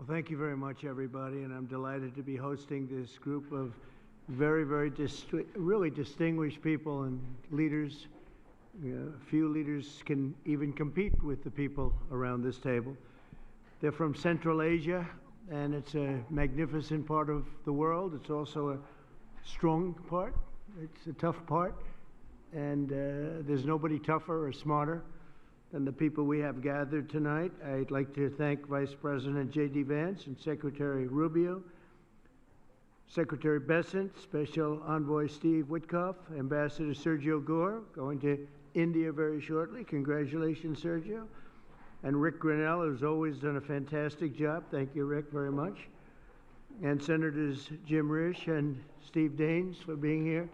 Well, thank you very much, everybody, and I'm delighted to be hosting this group of really distinguished people and leaders. Few leaders can even compete with the people around this table. They're from Central Asia, and it's a magnificent part of the world. It's also a strong part. It's a tough part, and there's nobody tougher or smarter than the people we have gathered tonight. I'd like to thank Vice President J.D. Vance and Secretary Rubio, Secretary Bessent, Special Envoy Steve Witkoff, Ambassador Sergio Gore, going to India very shortly. Congratulations, Sergio. And Rick Grinnell, who's always done a fantastic job. Thank you, Rick, very much. And Senators Jim Risch and Steve Daines for being here.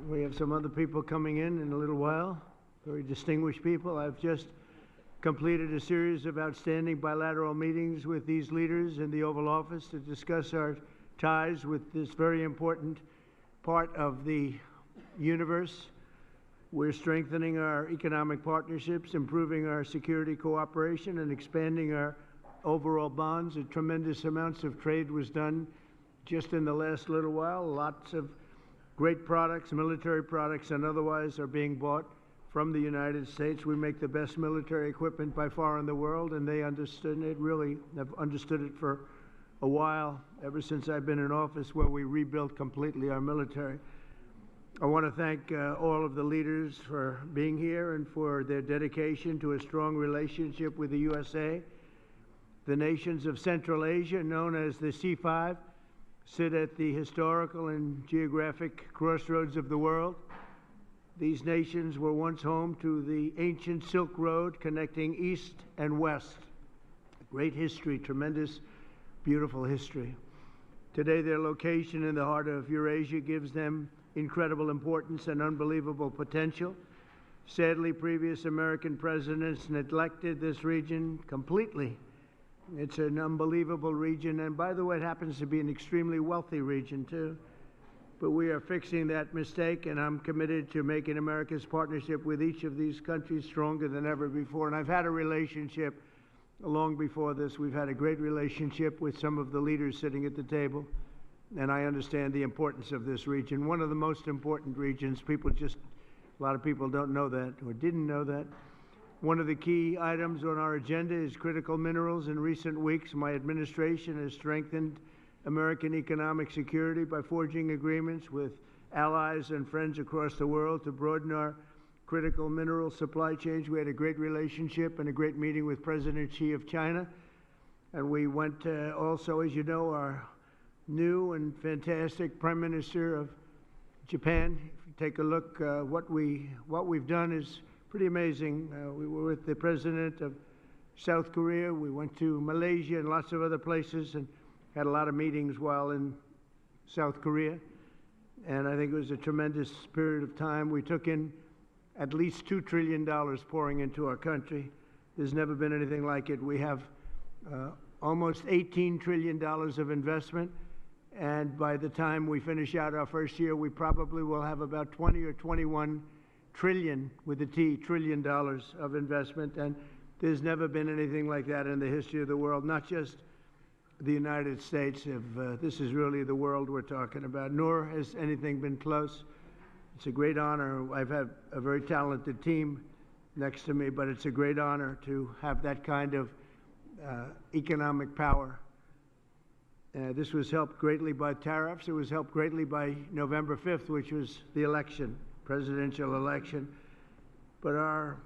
We have some other people coming in a little while, very distinguished people. I've just completed a series of outstanding bilateral meetings with these leaders in the Oval Office to discuss our ties with this very important part of the universe. We're strengthening our economic partnerships, improving our security cooperation, and expanding our overall bonds. A tremendous amounts of trade was done just in the last little while. Lots of great products, military products and otherwise, are being bought from the United States. We make the best military equipment by far in the world, and they understood it, really have understood it for a while, ever since I've been in office, where we rebuilt completely our military. I want to thank all of the leaders for being here and for their dedication to a strong relationship with the USA. The nations of Central Asia, known as the C5, sit at the historical and geographic crossroads of the world. These nations were once home to the ancient Silk Road connecting east and west. Great history, tremendous, beautiful history. Today, their location in the heart of Eurasia gives them incredible importance and unbelievable potential. Sadly, previous American presidents neglected this region completely. It's an unbelievable region, and by the way, it happens to be an extremely wealthy region, too. But we are fixing that mistake, and I'm committed to making America's partnership with each of these countries stronger than ever before. And I've had a relationship long before this. We've had a great relationship with some of the leaders sitting at the table, and I understand the importance of this region. One of the most important regions. A lot of people don't know that or didn't know that. One of the key items on our agenda is critical minerals. In recent weeks, my administration has strengthened American economic security by forging agreements with allies and friends across the world to broaden our critical mineral supply chains. We had a great relationship and a great meeting with President Xi of China. And we went also, as you know, our new and fantastic Prime Minister of Japan. If you take a look, what we've done is pretty amazing. We were with the President of South Korea. We went to Malaysia and lots of other places and had a lot of meetings while in South Korea. And I think it was a tremendous period of time. We took in at least $2 trillion pouring into our country. There's never been anything like it. We have almost $18 trillion of investment. And by the time we finish out our first year, we probably will have about 20 or 21 trillion, with a T, trillion dollars of investment. And there's never been anything like that in the history of the world, not just the United States. This is really the world we're talking about, nor has anything been close. It's a great honor. I've had a very talented team next to me, but it's a great honor to have that kind of economic power. This was helped greatly by tariffs. It was helped greatly by November 5th, which was the election, presidential election. But our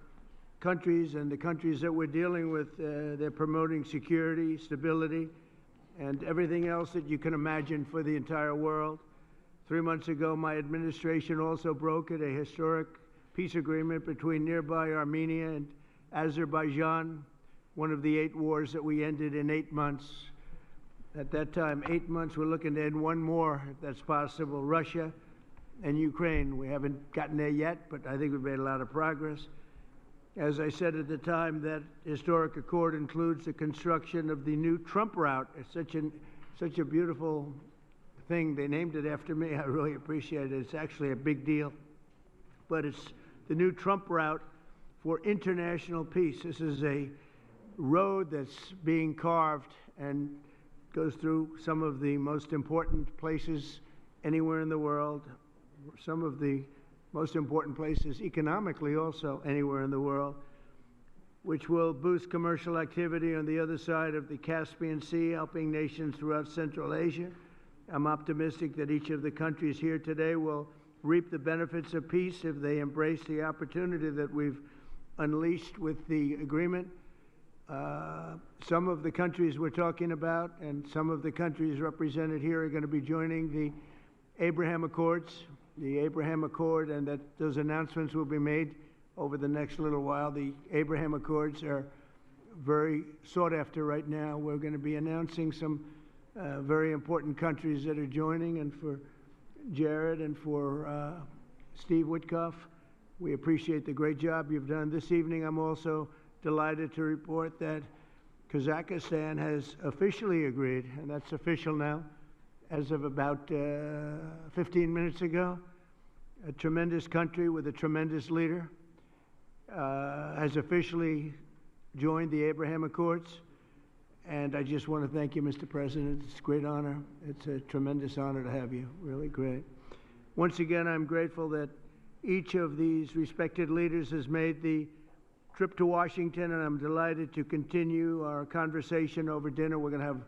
countries and the countries that we're dealing with, they're promoting security, stability, and everything else that you can imagine for the entire world. 3 months ago, my administration also brokered a historic peace agreement between nearby Armenia and Azerbaijan, one of the 8 wars that we ended in 8 months. At that time, 8 months, we're looking to end one more, if that's possible. Russia and Ukraine. We haven't gotten there yet, but I think we've made a lot of progress. As I said at the time, that historic accord includes the construction of the new Trump route. It's such a beautiful thing. They named it after me. I really appreciate it. It's actually a big deal. But it's the new Trump route for international peace. This is a road that's being carved and goes through some of the most important places anywhere in the world, some of the most important places economically also anywhere in the world, which will boost commercial activity on the other side of the Caspian Sea, helping nations throughout Central Asia. I'm optimistic that each of the countries here today will reap the benefits of peace if they embrace the opportunity that we've unleashed with the agreement. Some of the countries we're talking about and some of the countries represented here are going to be joining the Abraham Accords, the Abraham Accord, and that those announcements will be made over the next little while. The Abraham Accords are very sought after right now. We're going to be announcing some very important countries that are joining, and for Jared and for Steve Witkoff, we appreciate the great job you've done. This evening, I'm also delighted to report that Kazakhstan has officially agreed, and that's official now, as of about 15 minutes ago. A tremendous country with a tremendous leader has officially joined the Abraham Accords. And I just want to thank you, Mr. President. It's a great honor. It's a tremendous honor to have you. Really great. Once again, I'm grateful that each of these respected leaders has made the trip to Washington, and I'm delighted to continue our conversation over dinner. We're going to have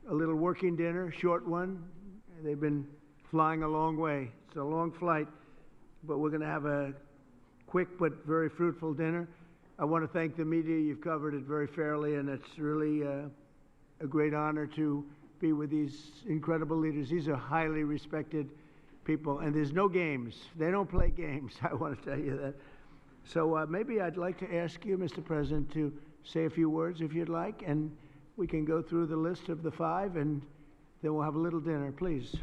a little working dinner, short one. They've been flying a long way. It's a long flight, but we're going to have a quick but very fruitful dinner. I want to thank the media. You've covered it very fairly, and it's really a great honor to be with these incredible leaders. These are highly respected people, and there's no games. They don't play games, I want to tell you that. So maybe I'd like to ask you, Mr. President, to say a few words if you'd like, and we can go through the list of the five, and then we'll have a little dinner, please.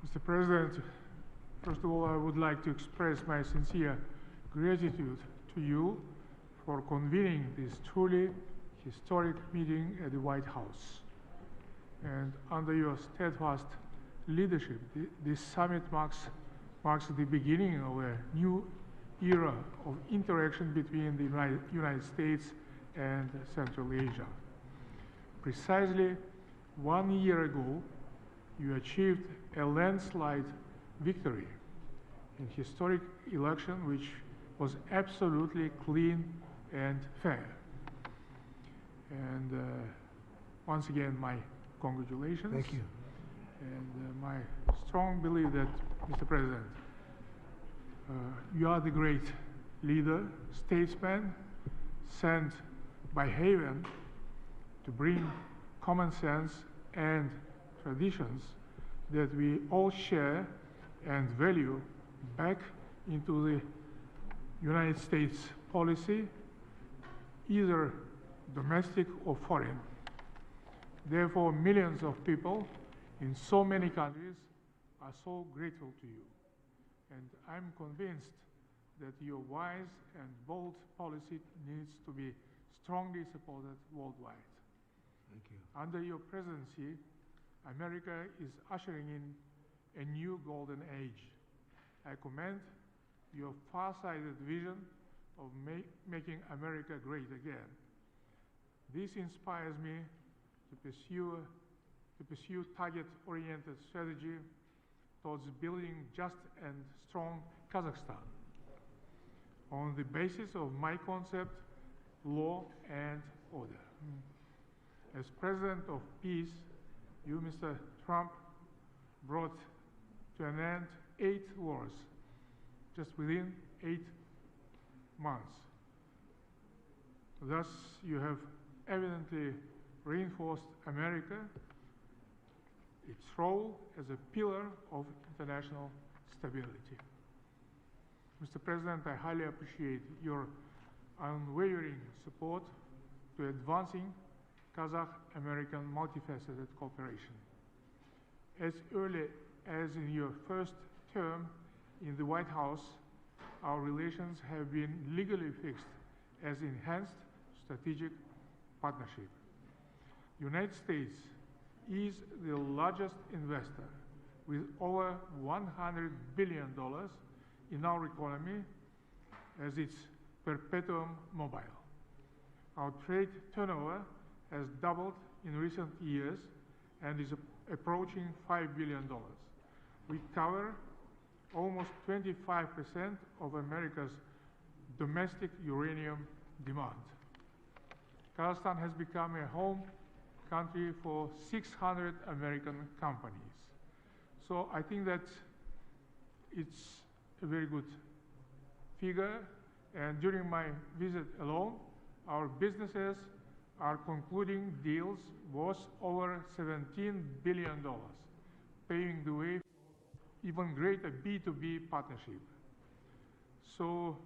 Mr. President, first of all, I would like to express my sincere gratitude to you for convening this truly historic meeting at the White House. And under your steadfast leadership, this summit marks the beginning of a new era of interaction between the United States and Central Asia. Precisely 1 year ago, you achieved a landslide victory in historic election which was absolutely clean and fair. And once again, my congratulations. Thank you. And my strong belief that, Mr. President, you are the great leader, statesman, sent by heaven to bring common sense and traditions that we all share and value back into the United States policy, either domestic or foreign. Therefore, millions of people in so many countries are so grateful to you. And I'm convinced that your wise and bold policy needs to be strongly supported worldwide. Thank you. Under your presidency, America is ushering in a new golden age. I commend your far-sighted vision of making America great again. This inspires me to pursue target-oriented strategy towards building just and strong Kazakhstan on the basis of my concept, law and order. As President of Peace, you, Mr. Trump, brought to an end 8 wars just within 8 months. Thus, you have evidently reinforced America, its role as a pillar of international stability. Mr. President, I highly appreciate your unwavering support to advancing Kazakh-American multifaceted cooperation. As early as in your first term in the White House, our relations have been legally fixed as enhanced strategic partnership. The United States is the largest investor with over $100 billion in our economy as its perpetuum mobile. Our trade turnover has doubled in recent years and is approaching $5 billion. We cover almost 25% of America's domestic uranium demand. Kazakhstan has become a home country for 600 American companies. So I think that it's a very good figure, and during my visit alone, our businesses are concluding deals worth over $17 billion, paving the way for even greater B2B partnership. So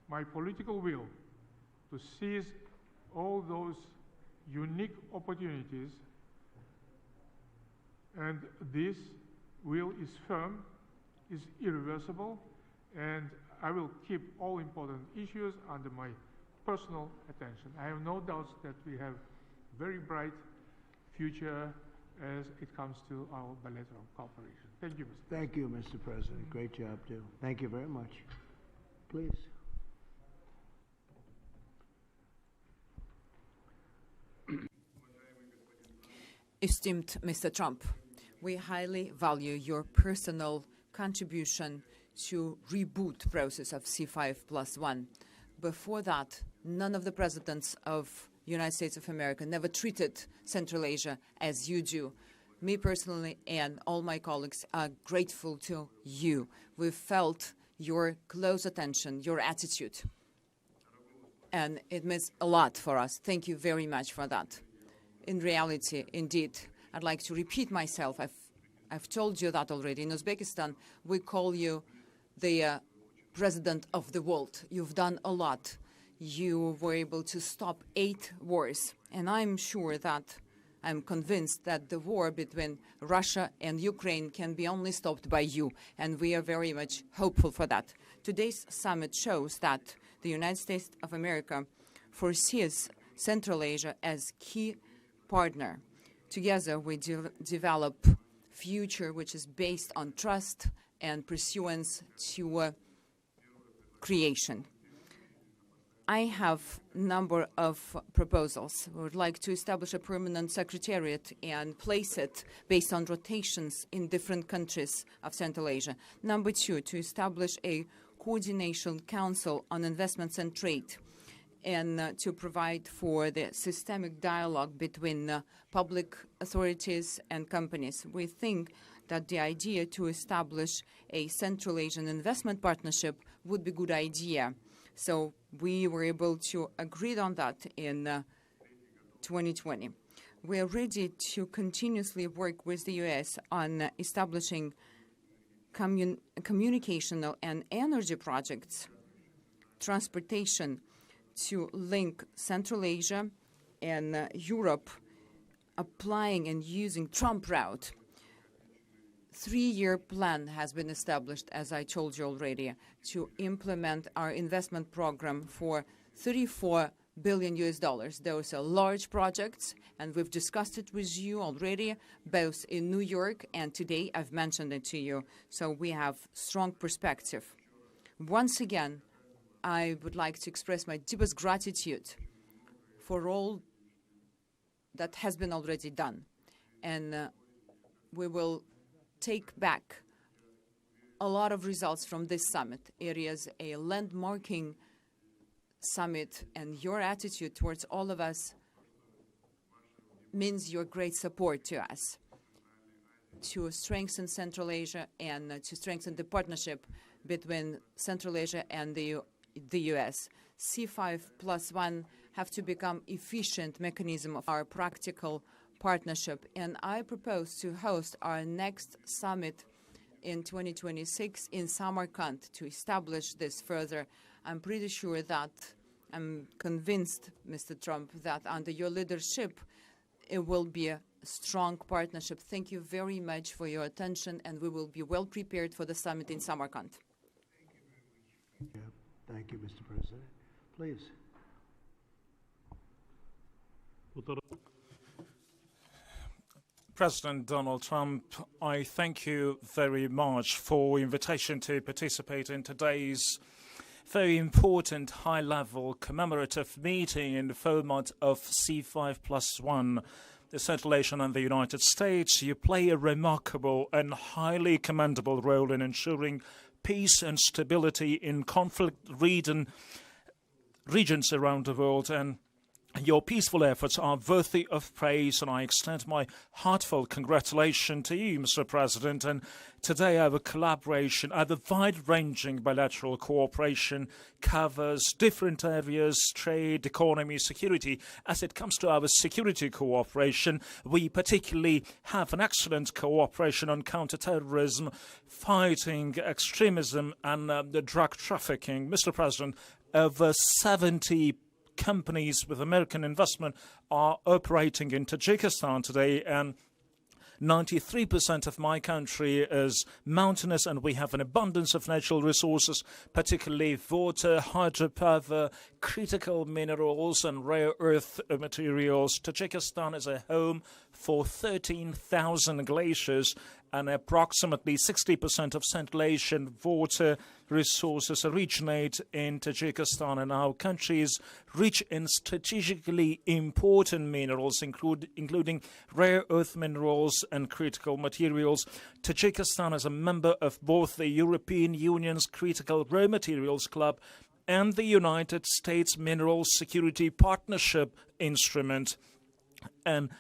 my political will to seize all those unique opportunities, and this will is firm, is irreversible, and I will keep all important issues under my personal attention. I have no doubts that we have very bright future as it comes to our bilateral cooperation. Thank you, Mr. Thank you, Mr. President. Great job, too. Thank you very much. Please. Esteemed Mr. Trump, we highly value your personal contribution to reboot process of C5+1. Before that, none of the presidents of United States of America never treated Central Asia as you do. Me personally and all my colleagues are grateful to you. We've felt your close attention, your attitude, and it means a lot for us. Thank you very much for that. In reality, indeed, I'd like to repeat myself. I've told you that already. In Uzbekistan, we call you the president of the world. You've done a lot. You were able to stop 8 wars, and I'm convinced that the war between Russia and Ukraine can be only stopped by you, and we are very much hopeful for that. Today's summit shows that the United States of America foresees Central Asia as key partner. Together, we develop future which is based on trust and pursuance to creation. I have a number of proposals. We would like to establish a permanent secretariat and place it based on rotations in different countries of Central Asia. Number 2, to establish a coordination council on investments and trade, and to provide for the systemic dialogue between public authorities and companies. We think that the idea to establish a Central Asian investment partnership would be a good idea. So we were able to agree on that in 2020. We are ready to continuously work with the U.S. on establishing communicational and energy projects, transportation, to link Central Asia and Europe, applying and using Trump route. 3-year plan has been established, as I told you already, to implement our investment program for $34 billion. Those are large projects, and we've discussed it with you already, both in New York and today. I've mentioned it to you, so we have strong perspective. Once again, I would like to express my deepest gratitude for all that has been already done. And we will take back a lot of results from this summit. It is a landmarking summit, and your attitude towards all of us means your great support to us to strengthen Central Asia and to strengthen the partnership between Central Asia and the U.S. C5+1 have to become efficient mechanism of our practical partnership. And I propose to host our next summit in 2026 in Samarkand to establish this further. I'm pretty sure that, I'm convinced, Mr. Trump, that under your leadership, it will be a strong partnership. Thank you very much for your attention, and we will be well prepared for the summit in Samarkand. Yeah. Thank you, Mr. President. Please. President Donald Trump, I thank you very much for invitation to participate in today's very important high-level commemorative meeting in the format of C5+1. The Central Asian and the United States, you play a remarkable and highly commendable role in ensuring peace and stability in conflict regions around the world, and your peaceful efforts are worthy of praise, and I extend my heartfelt congratulations to you, Mr. President. And today our collaboration, our wide-ranging bilateral cooperation covers different areas: trade, economy, security. As it comes to our security cooperation, we particularly have an excellent cooperation on counterterrorism, fighting extremism and the drug trafficking. Mr. President, over 70 companies with American investment are operating in Tajikistan today, and 93% of my country is mountainous, and we have an abundance of natural resources, particularly water, hydropower, critical minerals and rare earth materials. Tajikistan is a home for 13,000 glaciers, and approximately 60% of Central Asian water resources originate in Tajikistan, and our country is rich in strategically important minerals, including rare earth minerals and critical materials. Tajikistan is a member of both the European Union's Critical Raw Materials Club and the United States Mineral Security Partnership Instrument. And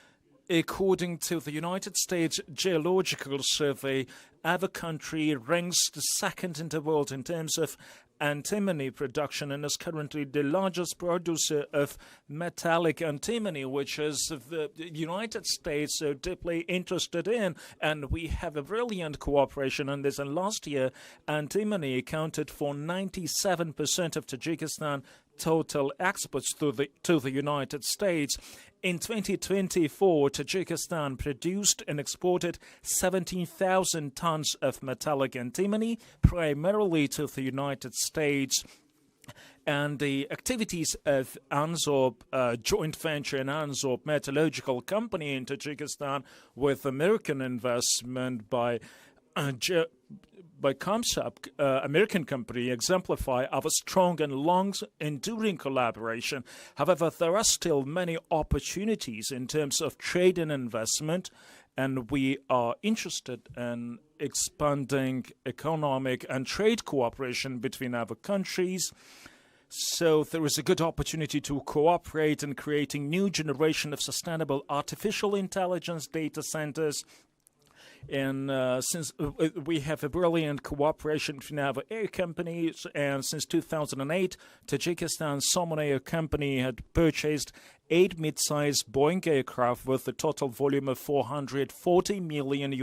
according to the United States Geological Survey, our country ranks the second in the world in terms of antimony production, and is currently the largest producer of metallic antimony, which is the United States so deeply interested in, and we have a brilliant cooperation on this. And last year, antimony accounted for 97% of Tajikistan total exports to the United States. In 2024, Tajikistan produced and exported 17,000 tons of metallic antimony, primarily to the United States. And the activities of ANZOB, joint venture in ANZOB Metallurgical Company in Tajikistan, with American investment by Comsap, American company, exemplify our strong and long-enduring collaboration. However, there are still many opportunities in terms of trade and investment, and we are interested in expanding economic and trade cooperation between our countries. So there is a good opportunity to cooperate in creating new generation of sustainable artificial intelligence data centers. And since we have a brilliant cooperation between our air companies, and since 2008, Tajikistan's Soman Air Company had purchased 8 mid-sized Boeing aircraft with a total volume of $440 million,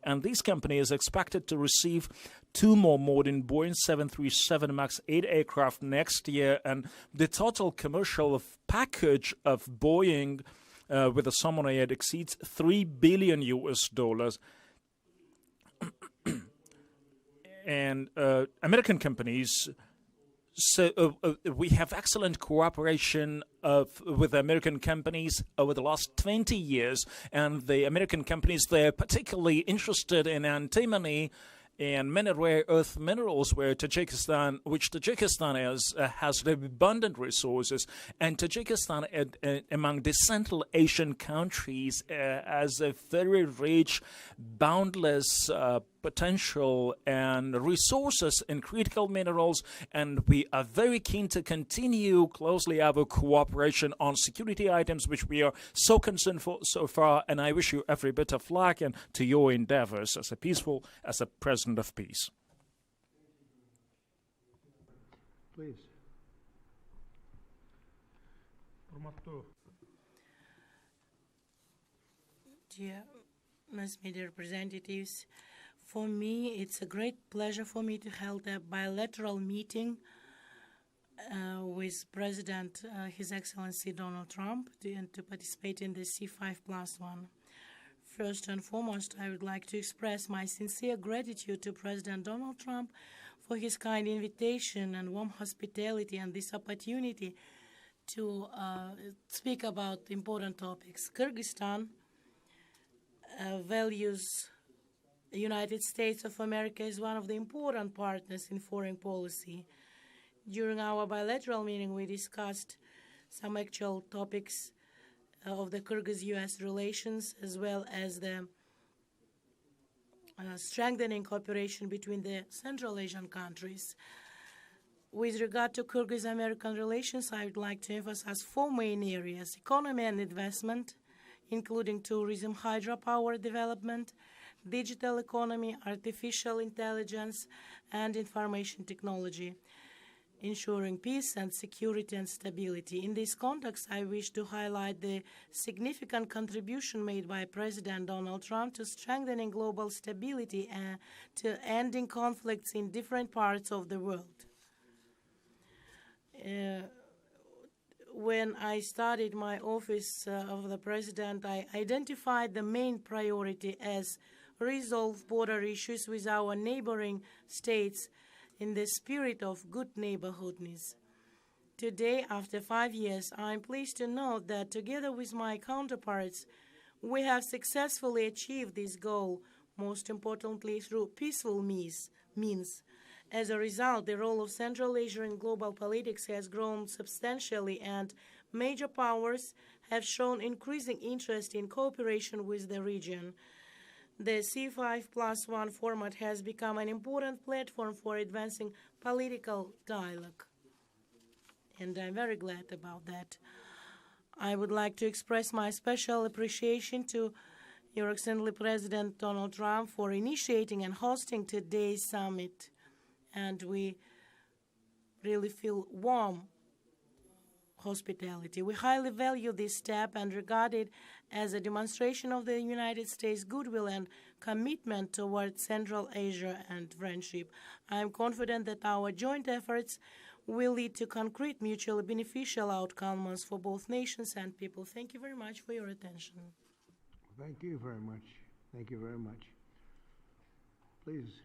and this company is expected to receive 2 more modern Boeing 737 MAX 8 aircraft next year, and the total commercial package of Boeing with the Soman Air exceeds $3 billion. And American companies, so we have excellent cooperation with American companies over the last 20 years, and the American companies, they're particularly interested in antimony and many rare earth minerals, which Tajikistan has abundant resources, and Tajikistan, among the Central Asian countries, has a very rich, boundless potential and resources in critical minerals, and we are very keen to continue closely our cooperation on security items, which we are so concerned for so far, and I wish you every bit of luck and to your endeavors as a president of peace. Please. Dear mass media representatives, for me it's a great pleasure for me to hold a bilateral meeting with President His Excellency Donald Trump to participate in the C5+1. First and foremost, I would like to express my sincere gratitude to President Donald Trump for his kind invitation and warm hospitality and this opportunity to speak about important topics. Kyrgyzstan values the United States of America as one of the important partners in foreign policy. During our bilateral meeting, we discussed some actual topics of the Kyrgyz-US relations, as well as the strengthening cooperation between the Central Asian countries. With regard to Kyrgyz-American relations, I would like to emphasize 4 main areas: economy and investment, including tourism, hydropower development, digital economy, artificial intelligence, and information technology, ensuring peace and security and stability. In this context, I wish to highlight the significant contribution made by President Donald Trump to strengthening global stability and to ending conflicts in different parts of the world. When I started my office of the president, I identified the main priority as resolve border issues with our neighboring states in the spirit of good neighborhoodness. Today, after 5 years, I am pleased to note that together with my counterparts, we have successfully achieved this goal, most importantly through peaceful means. As a result, the role of Central Asia in global politics has grown substantially, and major powers have shown increasing interest in cooperation with the region. The C5+1 format has become an important platform for advancing political dialogue, and I'm very glad about that. I would like to express my special appreciation to Your Excellency President Donald Trump for initiating and hosting today's summit, and we really feel warm hospitality. We highly value this step and regard it as a demonstration of the United States' goodwill and commitment toward Central Asia and friendship. I am confident that our joint efforts will lead to concrete, mutually beneficial outcomes for both nations and people. Thank you very much for your attention. Thank you very much. Thank you very much. Please.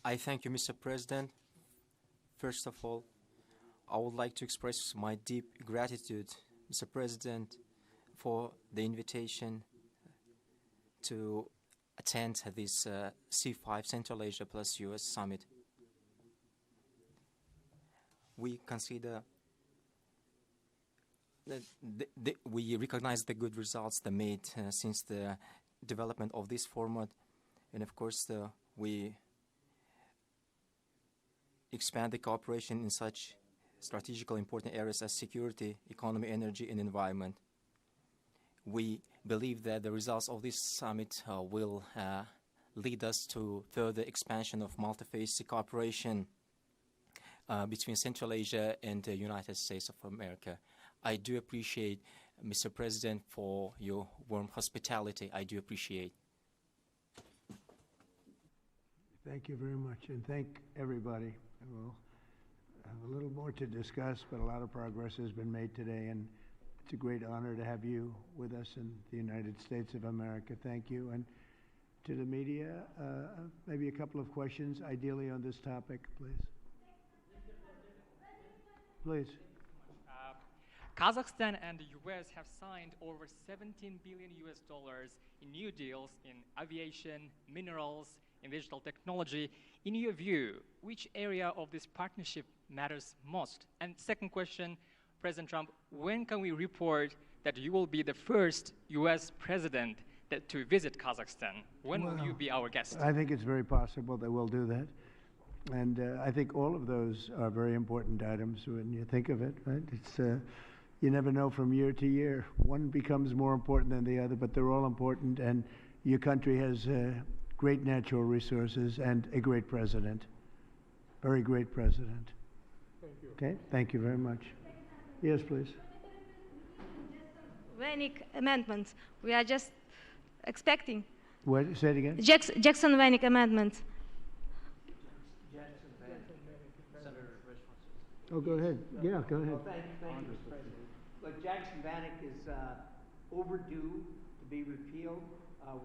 I thank you, Mr. President. First of all, I would like to express my deep gratitude, Mr. President, for the invitation to attend this C5 Central Asia plus US Summit. We consider that we recognize the good results that made since the development of this format, and of course we expand the cooperation in such strategically important areas as security, economy, energy, and environment. We believe that the results of this summit will lead us to further expansion of multi-phase cooperation between Central Asia and the United States of America. I do appreciate, Mr. President, for your warm hospitality. I do appreciate. Thank you very much, and thank everybody. We'll have a little more to discuss, but a lot of progress has been made today, and it's a great honor to have you with us in the United States of America. Thank you. And to the media, maybe a couple of questions, ideally on this topic, please. Please. Kazakhstan and the US have signed over $17 billion in new deals in aviation, minerals, in digital technology. In your view, which area of this partnership matters most? And second question, President Trump, when can we report that you will be the first US president to visit Kazakhstan? When will you be our guest? I think it's very possible that we'll do that. And I think all of those are very important items when you think of it, right? It's, you never know from year to year. One becomes more important than the other, but they're all important, and your country has great natural resources and a great president. Very great president. Thank you. Okay, thank you very much. Yes, please. Vanik amendments. We are just expecting. What? Say it again. Jackson-Vanik amendment. Oh, go ahead. Yeah, go ahead. Well, thank you, Mr. President. Look, Jackson-Vanik is overdue to be repealed.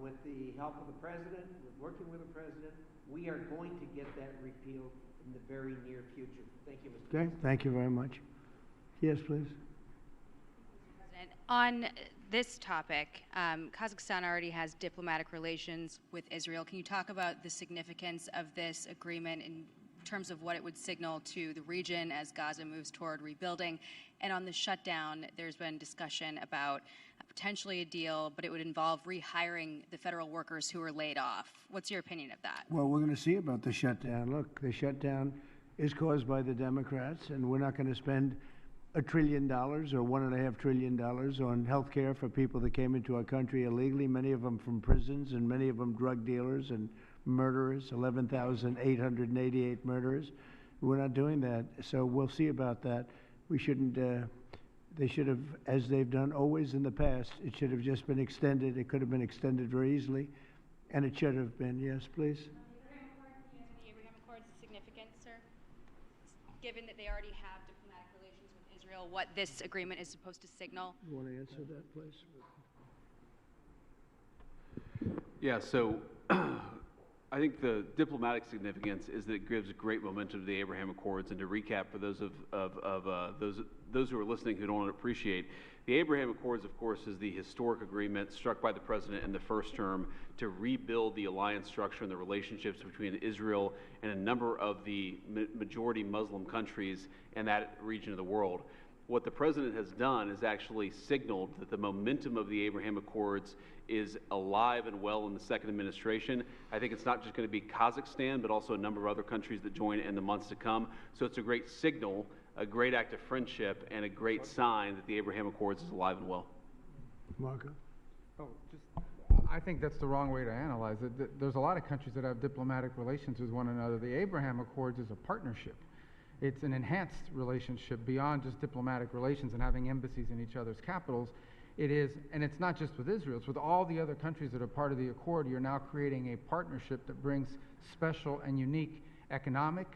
With the help of the president, with working with the president, we are going to get that repealed in the very near future. Thank you, Mr. Okay, thank you very much. Yes, please. On this topic, Kazakhstan already has diplomatic relations with Israel. Can you talk about the significance of this agreement in terms of what it would signal to the region as Gaza moves toward rebuilding? And on the shutdown, there's been discussion about potentially a deal, but it would involve rehiring the federal workers who were laid off. What's your opinion of that? Well, we're going to see about the shutdown. Look, the shutdown is caused by the Democrats, and we're not going to spend $1 trillion or $1.5 trillion on health care for people that came into our country illegally, many of them from prisons and many of them drug dealers and murderers, 11,888 murderers. We're not doing that, so we'll see about that. We shouldn't, they should have, as they've done always in the past, it should have just been extended. It could have been extended very easily, and it should have been. Yes, please. The Abraham Accords is significant, sir, given that they already have diplomatic relations with Israel, what this agreement is supposed to signal? You want to answer that, please? Yeah, so I think the diplomatic significance is that it gives great momentum to the Abraham Accords. And to recap for those those who are listening who don't appreciate, the Abraham Accords, of course, is the historic agreement struck by the president in the first term to rebuild the alliance structure and the relationships between Israel and a number of the majority Muslim countries in that region of the world. What the president has done is actually signaled that the momentum of the Abraham Accords is alive and well in the second administration. I think it's not just going to be Kazakhstan, but also a number of other countries that join in the months to come. So it's a great signal, a great act of friendship, and a great sign that the Abraham Accords is alive and well. Marco? I think that's the wrong way to analyze it. There's a lot of countries that have diplomatic relations with one another. The Abraham Accords is a partnership. It's an enhanced relationship beyond just diplomatic relations and having embassies in each other's capitals. It is, and it's not just with Israel, it's with all the other countries that are part of the Accord. You're now creating a partnership that brings special and unique economic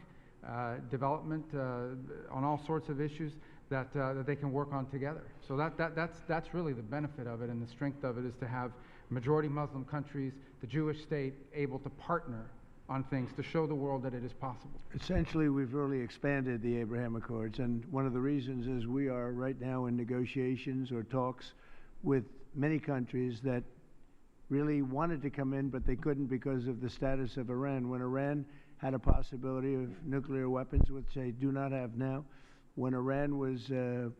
development on all sorts of issues that they can work on together. So that's really the benefit of it, and the strength of it is to have majority Muslim countries, the Jewish state, able to partner on things to show the world that it is possible. Essentially, we've really expanded the Abraham Accords, and one of the reasons is we are right now in negotiations or talks with many countries that really wanted to come in, but they couldn't because of the status of Iran. When Iran had a possibility of nuclear weapons, which they do not have now, when Iran was the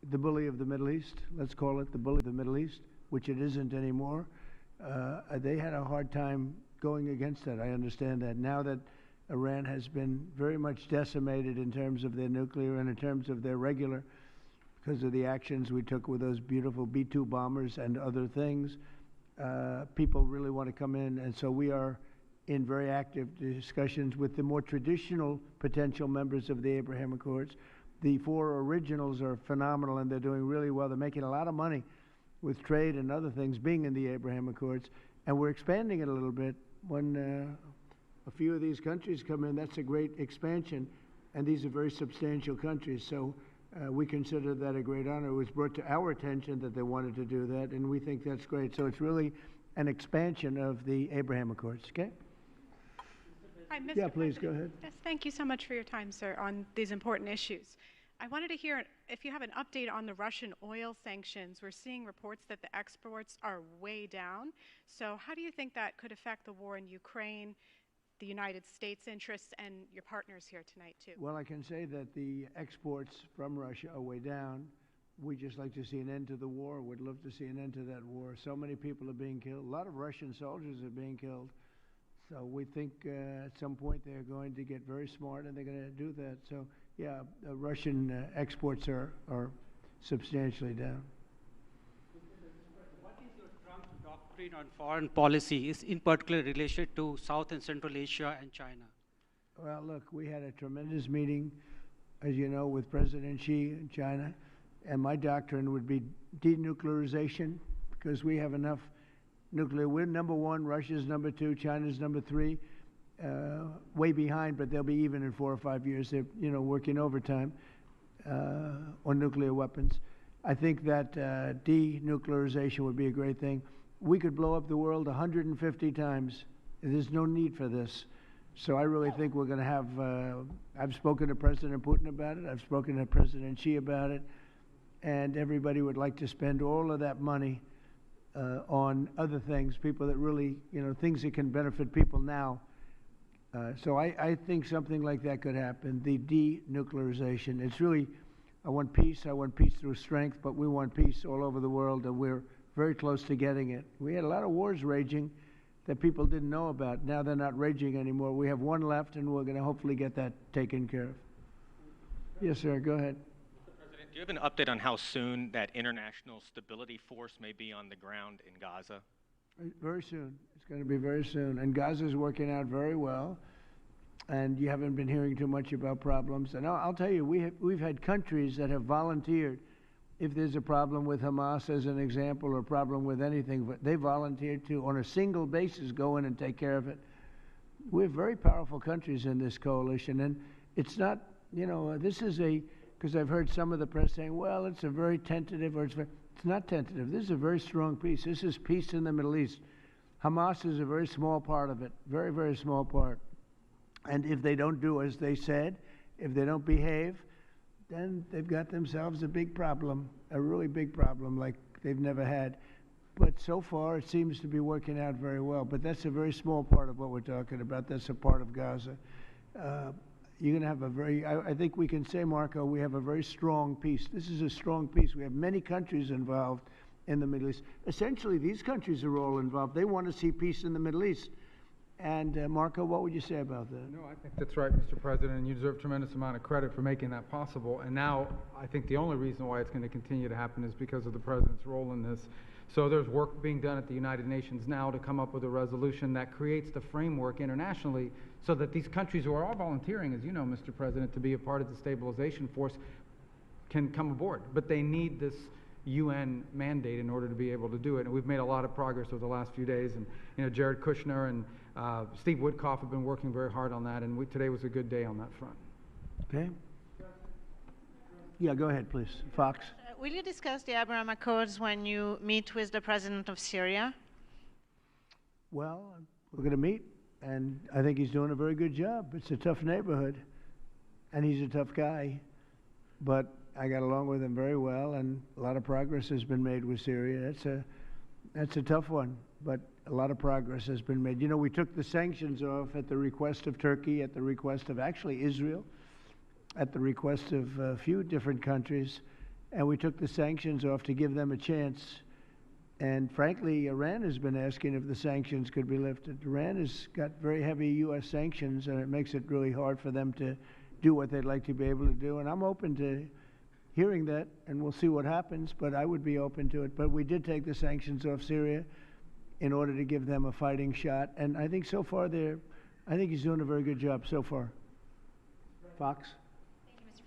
bully of the Middle East, let's call it the bully of the Middle East, which it isn't anymore, they had a hard time going against that. I understand that. Now that Iran has been very much decimated in terms of their nuclear and in terms of their regular, because of the actions we took with those beautiful B-2 bombers and other things, people really want to come in. And so we are in very active discussions with the more traditional potential members of the Abraham Accords. The four originals are phenomenal, and they're doing really well. They're making a lot of money with trade and other things being in the Abraham Accords, and we're expanding it a little bit. When a few of these countries come in, that's a great expansion, and these are very substantial countries. So we consider that a great honor. It was brought to our attention that they wanted to do that, and we think that's great. So it's really an expansion of the Abraham Accords, okay? Hi, Mr. Yeah, please, President. go ahead. Yes, thank you so much for your time, sir, on these important issues. I wanted to hear if you have an update on the Russian oil sanctions. We're seeing reports that the exports are way down. So how do you think that could affect the war in Ukraine, the United States' interests, and your partners here tonight, too? Well, I can say that the exports from Russia are way down. We'd just like to see an end to the war. We'd love to see an end to that war. So many people are being killed. A lot of Russian soldiers are being killed. So we think at some point they're going to get very smart and they're going to do that. So, yeah, Russian exports are substantially down. What is your Trump doctrine on foreign policy, is in particular related to South and Central Asia and China? Well, look, we had a tremendous meeting, as you know, with President Xi in China, and my doctrine would be denuclearization, because we have enough nuclear. We're number one, Russia's number two, China's number three, way behind, but they'll be even in 4 or 5 years. They're, working overtime on nuclear weapons. I think that denuclearization would be a great thing. We could blow up the world 150 times. There's no need for this. So I really think we're going to have, I've spoken to President Putin about it. I've spoken to President Xi about it. and everybody would like to spend all of that money on other things, people that really, things that can benefit people now. So I think something like that could happen, the denuclearization. It's really, I want peace through strength, but we want peace all over the world, and we're very close to getting it. We had a lot of wars raging that people didn't know about. Now they're not raging anymore. We have one left, and we're going to hopefully get that taken care of. Yes, sir, go ahead. Mr. President, do you have an update on how soon that international stability force may be on the ground in Gaza? Very soon. It's going to be very soon. And Gaza's working out very well. And you haven't been hearing too much about problems. And I'll tell you, we've had countries that have volunteered. If there's a problem with Hamas, as an example, or a problem with anything, but they volunteered to, on a single basis, go in and take care of it. We have very powerful countries in this coalition. And it's not, this is because I've heard some of the press saying, well, it's a very tentative, or it's not tentative. This is a very strong peace. This is peace in the Middle East. Hamas is a very small part of it, very, very small part. And if they don't do as they said, if they don't behave, then they've got themselves a big problem, a really big problem like they've never had. But so far, it seems to be working out very well. But that's a very small part of what we're talking about. That's a part of Gaza. You're going to have I think we can say, Marco, we have a very strong peace. This is a strong peace. We have many countries involved in the Middle East. Essentially, these countries are all involved. They want to see peace in the Middle East. And Marco, what would you say about that? No, I think that's right, Mr. President, and you deserve a tremendous amount of credit for making that possible. And now I think the only reason why it's going to continue to happen is because of the President's role in this. So there's work being done at the United Nations now to come up with a resolution that creates the framework internationally so that these countries who are all volunteering, as you know, Mr. President, to be a part of the stabilization force can come aboard. But they need this UN mandate in order to be able to do it. And we've made a lot of progress over the last few days. And, Jared Kushner and Steve Woodcock have been working very hard on that. And today was a good day on that front. Okay. Yeah, go ahead, please. Fox. Will you discuss the Abraham Accords when you meet with the president of Syria? Well, we're going to meet, and I think he's doing a very good job. It's a tough neighborhood, and he's a tough guy. But I got along with him very well, and a lot of progress has been made with Syria. That's a tough one, but a lot of progress has been made. We took the sanctions off at the request of Turkey, at the request of actually Israel, at the request of a few different countries, and we took the sanctions off to give them a chance. And frankly, Iran has been asking if the sanctions could be lifted. Iran has got very heavy U.S. sanctions, and it makes it really hard for them to do what they'd like to be able to do. And I'm open to hearing that, and we'll see what happens, but I would be open to it. But we did take the sanctions off Syria in order to give them a fighting shot. And I think so far I think he's doing a very good job so far. Fox?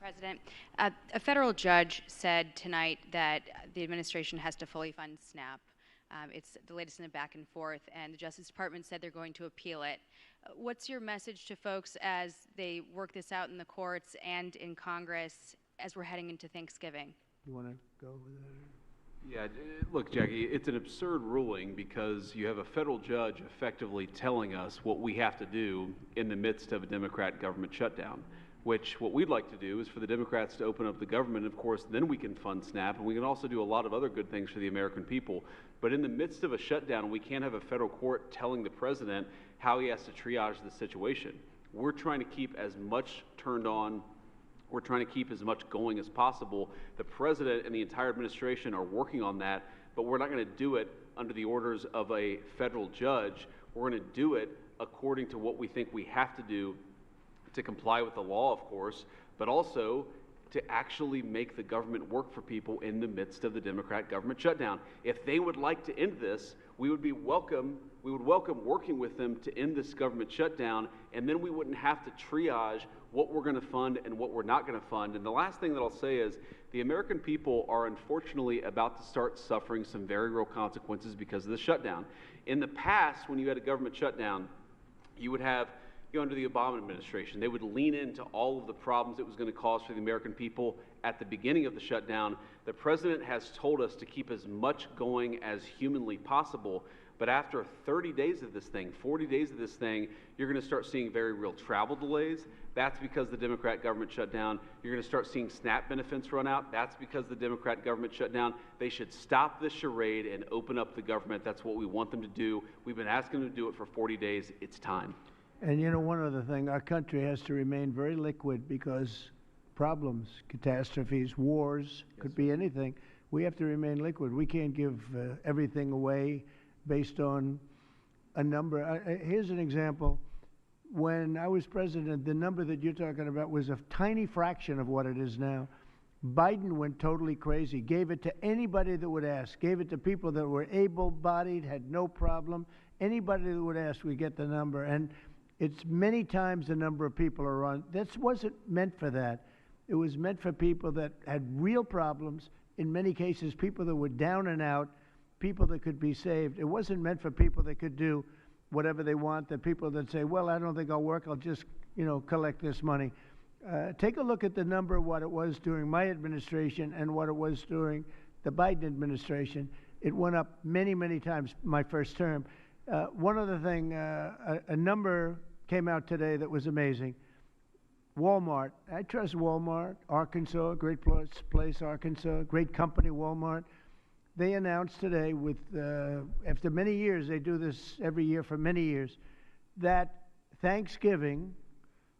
President, a federal judge said tonight that the administration has to fully fund SNAP. It's the latest in the back and forth, and the Justice Department said they're going to appeal it. What's your message to folks as they work this out in the courts and in Congress as we're heading into Thanksgiving? You want to go with that? Yeah, look, Jackie, it's an absurd ruling because you have a federal judge effectively telling us what we have to do in the midst of a Democrat government shutdown. Which what we'd like to do is for the Democrats to open up the government. Of course, then we can fund SNAP, and we can also do a lot of other good things for the American people. But in the midst of a shutdown, we can't have a federal court telling the president how he has to triage the situation. We're trying to keep as much turned on. We're trying to keep as much going as possible. The president and the entire administration are working on that, but we're not going to do it under the orders of a federal judge. We're going to do it according to what we think we have to do to comply with the law, of course, but also to actually make the government work for people in the midst of the Democrat government shutdown. If they would like to end this, we would welcome working with them to end this government shutdown, and then we wouldn't have to triage what we're going to fund and what we're not going to fund. And the last thing that I'll say is the American people are unfortunately about to start suffering some very real consequences because of the shutdown. In the past, when you had a government shutdown, you would have under the Obama administration, they would lean into all of the problems it was going to cause for the American people at the beginning of the shutdown, the president has told us to keep as much going as humanly possible. But after 30 days of this thing, 40 days of this thing, you're going to start seeing very real travel delays. That's because the Democrat government shut down. You're going to start seeing SNAP benefits run out. That's because the Democrat government shut down. They should stop this charade and open up the government. That's what we want them to do. We've been asking them to do it for 40 days. It's time. And you know, one other thing, our country has to remain very liquid because problems, catastrophes, wars, could be anything. We have to remain liquid. We can't give everything away based on a number. Here's an example. When I was president, the number that you're talking about was a tiny fraction of what it is now. Biden went totally crazy, gave it to anybody that would ask, gave it to people that were able-bodied, had no problem. Anybody that would ask, we get the number. And it's many times the number of people are on. That wasn't meant for that. It was meant for people that had real problems, in many cases people that were down and out, people that could be saved. It wasn't meant for people that could do whatever they want, the people that say, well, I don't think I'll work, I'll just, collect this money. Take a look at the number of what it was during my administration and what it was during the Biden administration. It went up many, many times my first term. One other thing, a number came out today that was amazing. Walmart. I trust Walmart. Arkansas, great place, Arkansas, great company, Walmart. They announced today, after many years, they do this every year for many years, that Thanksgiving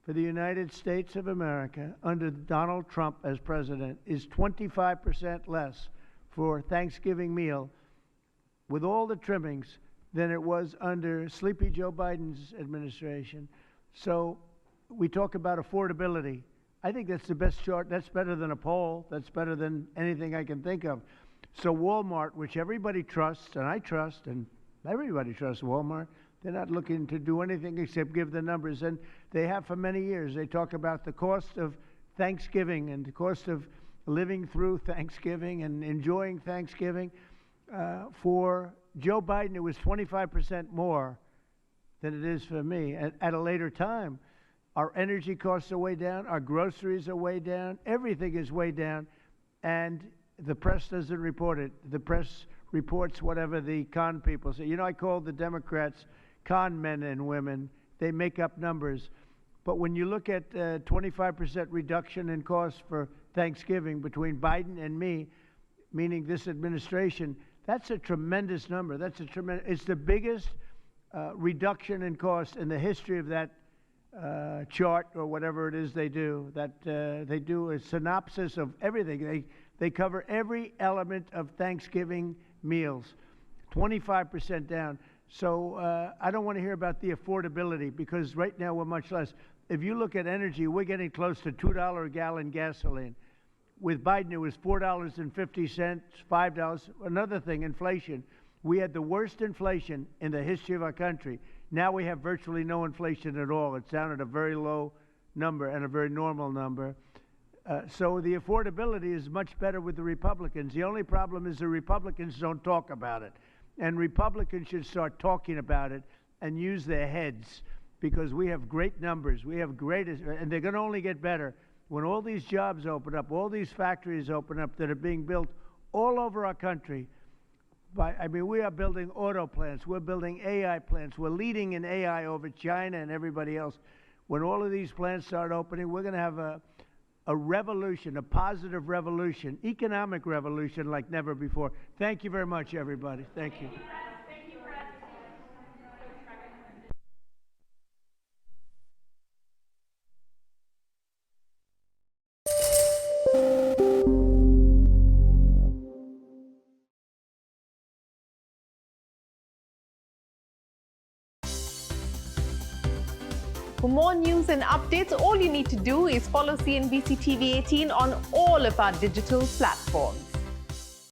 for the United States of America under Donald Trump as president is 25% less for Thanksgiving meal with all the trimmings than it was under Sleepy Joe Biden's administration. So we talk about affordability. I think that's the best chart. That's better than a poll. That's better than anything I can think of. So Walmart, which everybody trusts, and I trust, and everybody trusts Walmart, they're not looking to do anything except give the numbers. And they have for many years. They talk about the cost of Thanksgiving and the cost of living through Thanksgiving and enjoying Thanksgiving. For Joe Biden, it was 25% more than it is for me. At a later time, our energy costs are way down. Our groceries are way down. Everything is way down. And the press doesn't report it. The press reports whatever the con people say. I call the Democrats con men and women. They make up numbers. But when you look at 25% reduction in costs for Thanksgiving between Biden and me, meaning this administration, that's a tremendous number. It's the biggest reduction in cost in the history of that chart or whatever it is they do. They do a synopsis of everything. They cover every element of Thanksgiving meals, 25% down. So I don't want to hear about the affordability because right now we're much less. If you look at energy, we're getting close to $2 a gallon gasoline. With Biden, it was $4.50, $5. Another thing, inflation. We had the worst inflation in the history of our country. Now we have virtually no inflation at all. It's down at a very low number and a very normal number. So the affordability is much better with the Republicans. The only problem is the Republicans don't talk about it. And Republicans should start talking about it and use their heads because we have great numbers. We have and they're going to only get better when all these jobs open up, all these factories open up that are being built all over our country. We are building auto plants. We're building AI plants. We're leading in AI over China and everybody else. When all of these plants start opening, we're going to have a revolution, a positive revolution, economic revolution like never before. Thank you very much, everybody. Thank you. For more news and updates, all you need to do is follow CNBC TV 18 on all of our digital platforms.